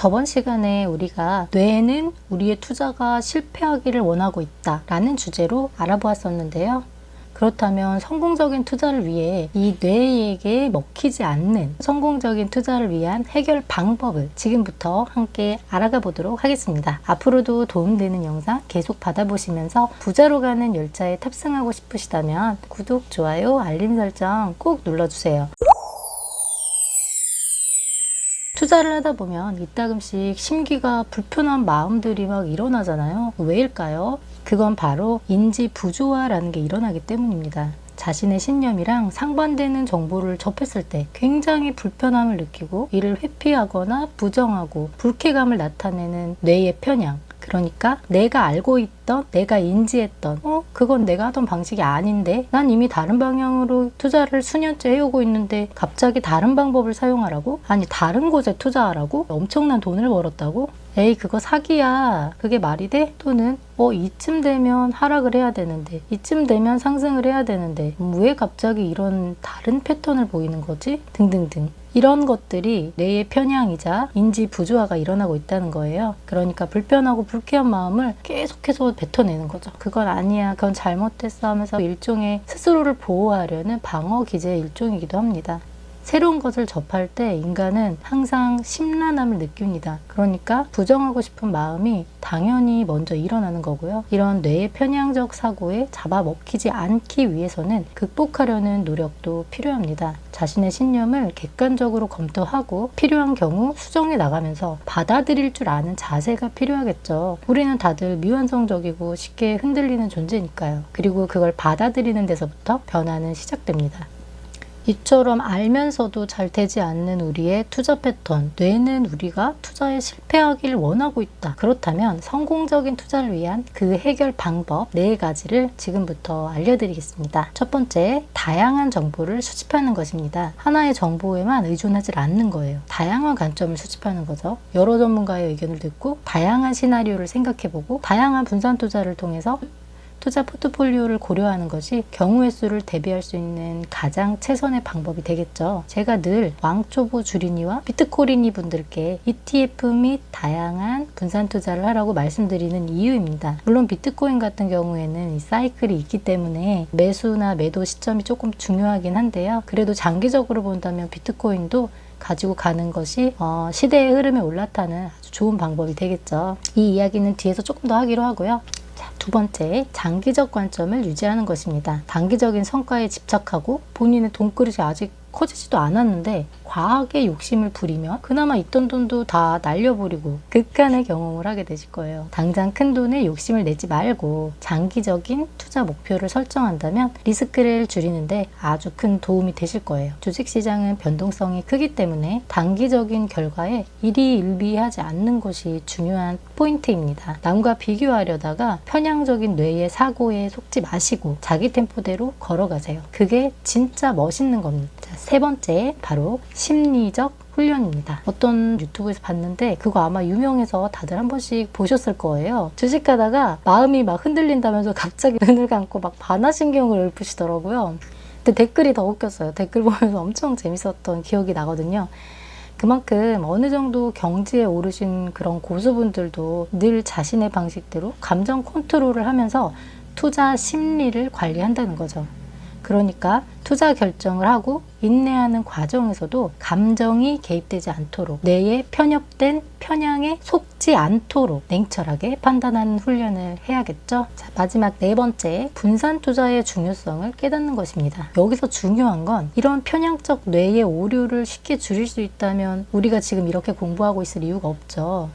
저번 시간에 우리가 뇌는 우리의 투자가 실패하기를 원하고 있다 라는 주제로 알아보았었는데요. 그렇다면 성공적인 투자를 위해 이 뇌에게 먹히지 않는 성공적인 투자를 위한 해결 방법을 지금부터 함께 알아가 보도록 하겠습니다. 앞으로도 도움되는 영상 계속 받아보시면서 부자로 가는 열차에 탑승하고 싶으시다면 구독, 좋아요, 알림 설정 꼭 눌러주세요. 투자를 하다 보면 이따금씩 심기가 불편한 마음들이 막 일어나잖아요. 왜일까요? 그건 바로 인지 부조화라는 게 일어나기 때문입니다. 자신의 신념이랑 상반되는 정보를 접했을 때 굉장히 불편함을 느끼고 이를 회피하거나 부정하고 불쾌감을 나타내는 뇌의 편향. 그러니까 내가 알고 있던, 내가 인지했던 그건 내가 하던 방식이 아닌데 난 이미 다른 방향으로 투자를 수년째 해오고 있는데 갑자기 다른 방법을 사용하라고? 아니 다른 곳에 투자하라고? 엄청난 돈을 벌었다고? 에이 그거 사기야. 그게 말이 돼? 또는 이쯤 되면 하락을 해야 되는데 이쯤 되면 상승을 해야 되는데 왜 갑자기 이런 다른 패턴을 보이는 거지? 등등등. 이런 것들이 뇌의 편향이자 인지 부조화가 일어나고 있다는 거예요. 그러니까 불편하고 불쾌한 마음을 계속해서 뱉어내는 거죠. 그건 아니야, 그건 잘못됐어 하면서 일종의 스스로를 보호하려는 방어 기제의 일종이기도 합니다. 새로운 것을 접할 때 인간은 항상 심란함을 느낍니다. 그러니까 부정하고 싶은 마음이 당연히 먼저 일어나는 거고요. 이런 뇌의 편향적 사고에 잡아먹히지 않기 위해서는 극복하려는 노력도 필요합니다. 자신의 신념을 객관적으로 검토하고 필요한 경우 수정해 나가면서 받아들일 줄 아는 자세가 필요하겠죠. 우리는 다들 미완성적이고 쉽게 흔들리는 존재니까요. 그리고 그걸 받아들이는 데서부터 변화는 시작됩니다. 이처럼 알면서도 잘 되지 않는 우리의 투자 패턴, 뇌는 우리가 투자에 실패하길 원하고 있다. 그렇다면 성공적인 투자를 위한 그 해결 방법 4가지를 지금부터 알려드리겠습니다. 첫 번째, 다양한 정보를 수집하는 것입니다. 하나의 정보에만 의존하지 않는 거예요. 다양한 관점을 수집하는 거죠. 여러 전문가의 의견을 듣고 다양한 시나리오를 생각해보고 다양한 분산 투자를 통해서 투자 포트폴리오를 고려하는 것이 경우의 수를 대비할 수 있는 가장 최선의 방법이 되겠죠. 제가 늘 왕초보 주린이와 비트코인이 분들께 ETF 및 다양한 분산 투자를 하라고 말씀드리는 이유입니다. 물론 비트코인 같은 경우에는 이 사이클이 있기 때문에 매수나 매도 시점이 조금 중요하긴 한데요. 그래도 장기적으로 본다면 비트코인도 가지고 가는 것이 시대의 흐름에 올라타는 아주 좋은 방법이 되겠죠. 이 이야기는 뒤에서 조금 더 하기로 하고요. 두 번째, 장기적 관점을 유지하는 것입니다. 단기적인 성과에 집착하고 본인의 돈그릇이 아직 커지지도 않았는데 과하게 욕심을 부리면 그나마 있던 돈도 다 날려버리고 극한의 경험을 하게 되실 거예요. 당장 큰 돈에 욕심을 내지 말고 장기적인 투자 목표를 설정한다면 리스크를 줄이는데 아주 큰 도움이 되실 거예요. 주식시장은 변동성이 크기 때문에 단기적인 결과에 일희일비하지 않는 것이 중요한 포인트입니다. 남과 비교하려다가 편향적인 뇌의 사고에 속지 마시고 자기 템포대로 걸어가세요. 그게 진짜 멋있는 겁니다. 세 번째, 바로 심리적 훈련입니다. 어떤 유튜브에서 봤는데 그거 아마 유명해서 다들 한 번씩 보셨을 거예요. 주식하다가 마음이 막 흔들린다면서 갑자기 눈을 감고 막 반화신경을 읊으시더라고요. 근데 댓글이 더 웃겼어요. 댓글 보면서 엄청 재밌었던 기억이 나거든요. 그만큼 어느 정도 경지에 오르신 그런 고수분들도 늘 자신의 방식대로 감정 컨트롤을 하면서 투자 심리를 관리한다는 거죠. 그러니까 투자 결정을 하고 인내하는 과정에서도 감정이 개입되지 않도록 뇌에 편협된 편향에 속지 않도록 냉철하게 판단하는 훈련을 해야겠죠. 자, 마지막 4번째, 분산 투자의 중요성을 깨닫는 것입니다. 여기서 중요한 건 이런 편향적 뇌의 오류를 쉽게 줄일 수 있다면 우리가 지금 이렇게 공부하고 있을 이유가 없죠.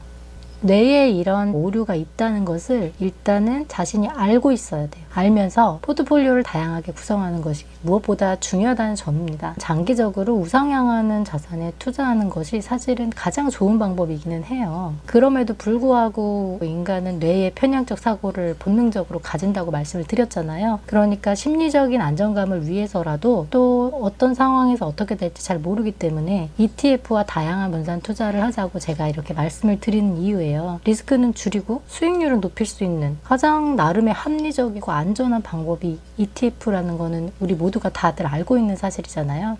뇌에 이런 오류가 있다는 것을 일단은 자신이 알고 있어야 돼요. 알면서 포트폴리오를 다양하게 구성하는 것이 무엇보다 중요하다는 점입니다. 장기적으로 우상향하는 자산에 투자하는 것이 사실은 가장 좋은 방법이기는 해요. 그럼에도 불구하고 인간은 뇌의 편향적 사고를 본능적으로 가진다고 말씀을 드렸잖아요. 그러니까 심리적인 안정감을 위해서라도 또 어떤 상황에서 어떻게 될지 잘 모르기 때문에 ETF와 다양한 분산 투자를 하자고 제가 이렇게 말씀을 드리는 이유예요. 리스크는 줄이고 수익률을 높일 수 있는 가장 나름의 합리적이고 안전한 방법이 ETF라는 거는 우리 모두가 다들 알고 있는 사실이잖아요.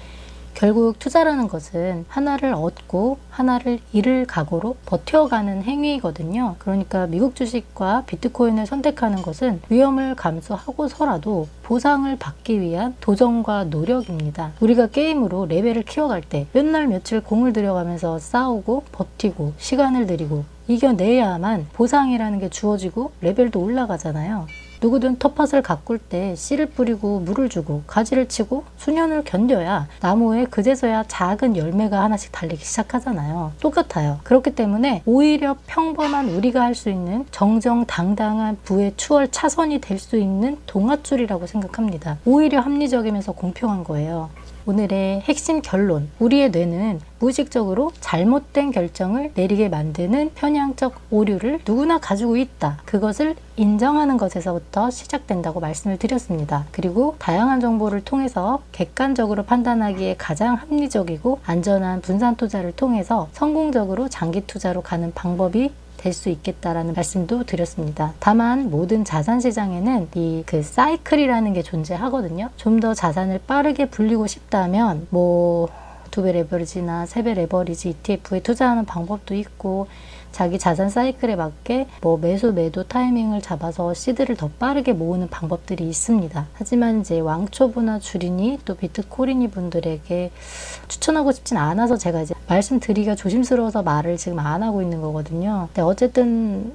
결국 투자라는 것은 하나를 얻고 하나를 잃을 각오로 버텨가는 행위거든요. 그러니까 미국 주식과 비트코인을 선택하는 것은 위험을 감수하고서라도 보상을 받기 위한 도전과 노력입니다. 우리가 게임으로 레벨을 키워갈 때 몇 날 며칠 공을 들여가면서 싸우고 버티고 시간을 들이고 이겨내야만 보상이라는 게 주어지고 레벨도 올라가잖아요. 누구든 텃밭을 가꿀 때 씨를 뿌리고 물을 주고 가지를 치고 수년을 견뎌야 나무에 그제서야 작은 열매가 하나씩 달리기 시작하잖아요. 똑같아요. 그렇기 때문에 오히려 평범한 우리가 할 수 있는 정정당당한 부의 추월 차선이 될 수 있는 동아줄이라고 생각합니다. 오히려 합리적이면서 공평한 거예요. 오늘의 핵심 결론, 우리의 뇌는 무의식적으로 잘못된 결정을 내리게 만드는 편향적 오류를 누구나 가지고 있다. 그것을 인정하는 것에서부터 시작된다고 말씀을 드렸습니다. 그리고 다양한 정보를 통해서 객관적으로 판단하기에 가장 합리적이고 안전한 분산 투자를 통해서 성공적으로 장기 투자로 가는 방법이 될 수 있겠다라는 말씀도 드렸습니다. 다만 모든 자산 시장에는 그 사이클이라는 게 존재하거든요. 좀 더 자산을 빠르게 불리고 싶다면 2배 레버리지나 3배 레버리지 ETF에 투자하는 방법도 있고 자기 자산 사이클에 맞게 매수 매도 타이밍을 잡아서 시드를 더 빠르게 모으는 방법들이 있습니다. 하지만 이제 왕초보나 주린이 또 비트코린이 분들에게 추천하고 싶진 않아서 제가 이제 말씀드리기가 조심스러워서 말을 지금 안 하고 있는 거거든요. 근데 어쨌든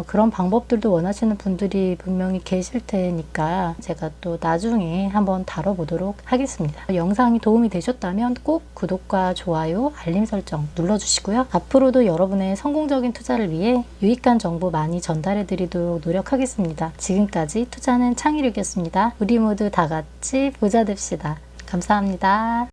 그런 방법들도 원하시는 분들이 분명히 계실 테니까 제가 또 나중에 한번 다뤄보도록 하겠습니다. 영상이 도움이 되셨다면 꼭 구독과 좋아요, 알림 설정 눌러주시고요. 앞으로도 여러분의 성공적인 투자를 위해 유익한 정보 많이 전달해 드리도록 노력하겠습니다. 지금까지 투자는 창의력이었습니다. 우리 모두 다 같이 부자 됩시다. 감사합니다.